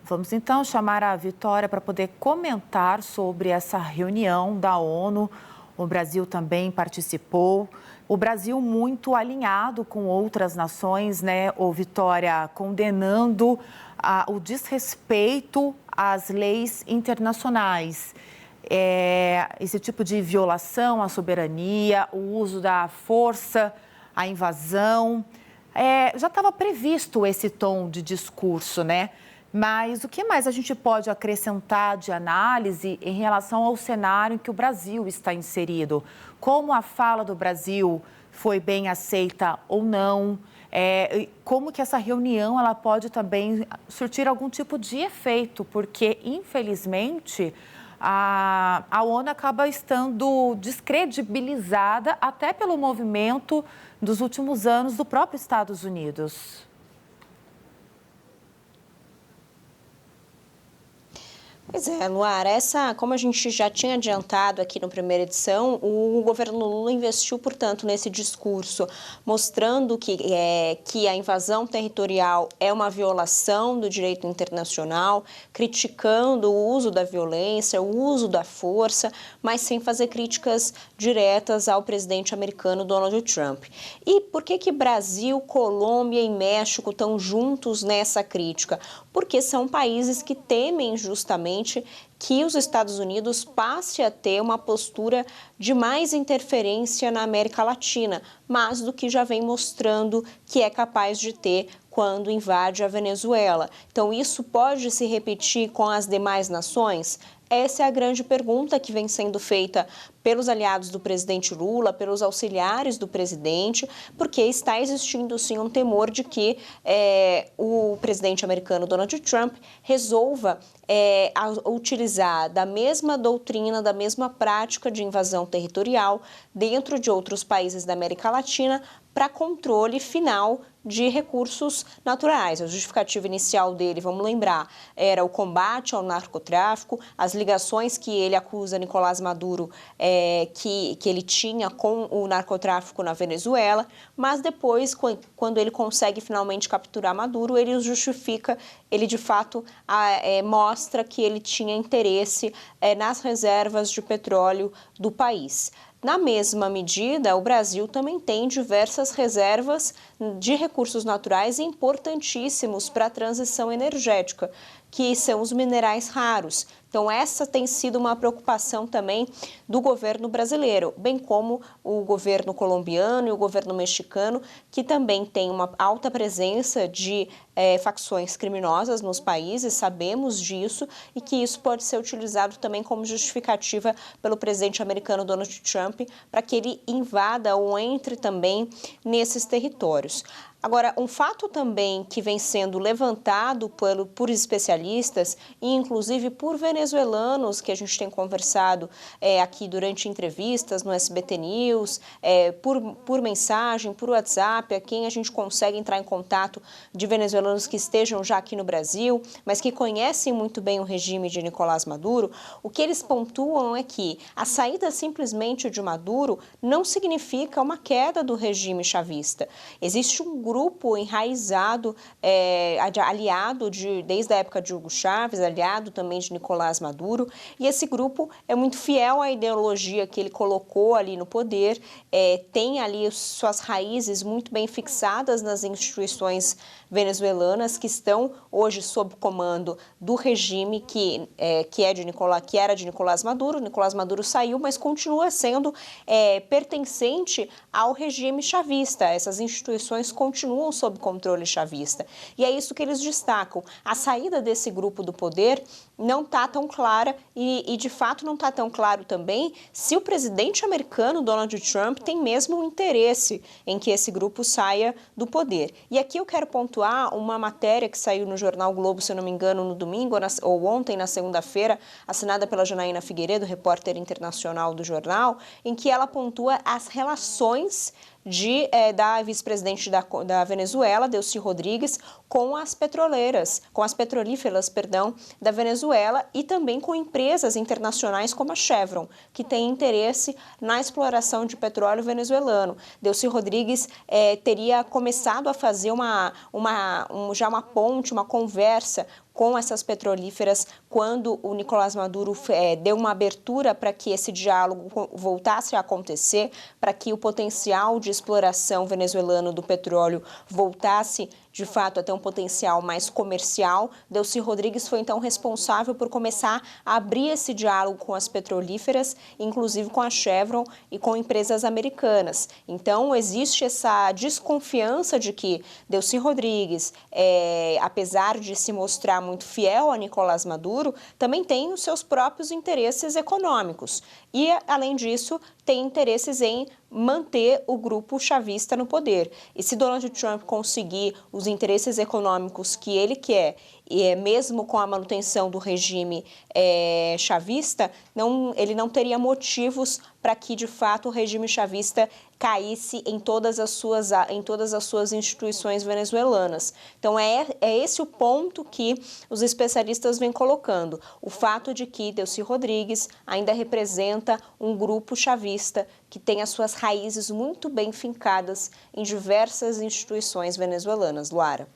Vamos então chamar a Vitória para poder comentar sobre essa reunião da ONU. O Brasil também participou. O Brasil muito alinhado com outras nações, né, ô Vitória, condenando o desrespeito às leis internacionais. Esse tipo de violação à soberania, o uso da força, a invasão. Já estava previsto esse tom de discurso, né? Mas o que mais a gente pode acrescentar de análise em relação ao cenário em que o Brasil está inserido? Como a fala do Brasil foi bem aceita ou não? Como que essa reunião ela pode também surtir algum tipo de efeito? Porque, infelizmente, a ONU acaba estando descredibilizada até pelo movimento dos últimos anos do próprio Estados Unidos. Pois é, Luara, como a gente já tinha adiantado aqui na primeira edição, o governo Lula investiu, portanto, nesse discurso, mostrando que a invasão territorial é uma violação do direito internacional, criticando o uso da violência, o uso da força, mas sem fazer críticas diretas ao presidente americano Donald Trump. E por que Brasil, Colômbia e México estão juntos nessa crítica? Porque são países que temem justamente que os Estados Unidos passe a ter uma postura de mais interferência na América Latina, mais do que já vem mostrando que é capaz de ter quando invade a Venezuela. Então, isso pode se repetir com as demais nações? Essa é a grande pergunta que vem sendo feita pelos aliados do presidente Lula, pelos auxiliares do presidente, porque está existindo sim um temor de que o presidente americano Donald Trump resolva utilizar da mesma doutrina, da mesma prática de invasão territorial dentro de outros países da América Latina para controle final de recursos naturais. A justificativa inicial dele, vamos lembrar, era o combate ao narcotráfico, as ligações que ele acusa Nicolás Maduro que ele tinha com o narcotráfico na Venezuela, mas depois, quando ele consegue finalmente capturar Maduro, ele o justifica, ele de fato mostra que ele tinha interesse nas reservas de petróleo do país. Na mesma medida, o Brasil também tem diversas reservas de recursos naturais importantíssimos para a transição energética, que são os minerais raros. Então, essa tem sido uma preocupação também do governo brasileiro, bem como o governo colombiano e o governo mexicano, que também tem uma alta presença de facções criminosas nos países, sabemos disso, e que isso pode ser utilizado também como justificativa pelo presidente americano Donald Trump para que ele invada ou entre também nesses territórios. Agora, um fato também que vem sendo levantado por especialistas e inclusive por venezuelanos que a gente tem conversado aqui durante entrevistas no SBT News, por mensagem, por WhatsApp, a quem a gente consegue entrar em contato de venezuelanos que estejam já aqui no Brasil, mas que conhecem muito bem o regime de Nicolás Maduro, o que eles pontuam é que a saída simplesmente de Maduro não significa uma queda do regime chavista. Existe um grupo enraizado, aliado desde a época de Hugo Chávez, aliado também de Nicolás Maduro, e esse grupo é muito fiel à ideologia que ele colocou ali no poder, tem ali suas raízes muito bem fixadas nas instituições venezuelanas que estão hoje sob comando do regime que era de Nicolás Maduro. Nicolás Maduro saiu, mas continua sendo pertencente ao regime chavista. Essas instituições continuam sob controle chavista. E é isso que eles destacam. A saída desse grupo do poder não está tão clara e, de fato, não está tão claro também se o presidente americano, Donald Trump, tem mesmo um interesse em que esse grupo saia do poder. E aqui eu quero pontuar uma matéria que saiu no jornal Globo, se eu não me engano, no domingo ou ontem, na segunda-feira, assinada pela Janaína Figueiredo, repórter internacional do jornal, em que ela pontua as relações da vice-presidente da Venezuela, Delcy Rodrigues, com as petrolíferas, da Venezuela e também com empresas internacionais como a Chevron, que tem interesse na exploração de petróleo venezuelano. Delcy Rodrigues teria começado a fazer já uma ponte, uma conversa com essas petrolíferas quando o Nicolás Maduro deu uma abertura para que esse diálogo voltasse a acontecer, para que o potencial de exploração venezuelano do petróleo voltasse de fato a ter um potencial mais comercial. Delcy Rodrigues foi então responsável por começar a abrir esse diálogo com as petrolíferas, inclusive com a Chevron e com empresas americanas. Então existe essa desconfiança de que Delcy Rodrigues, apesar de se mostrar muito fiel a Nicolás Maduro, também tem os seus próprios interesses econômicos. E, além disso, tem interesses em manter o grupo chavista no poder. E se Donald Trump conseguir os interesses econômicos que ele quer, e mesmo com a manutenção do regime chavista, ele não teria motivos para que, de fato, o regime chavista caísse em todas as suas instituições venezuelanas. Então, é esse o ponto que os especialistas vêm colocando. O fato de que Delcy Rodrigues ainda representa um grupo chavista que tem as suas raízes muito bem fincadas em diversas instituições venezuelanas. Luara.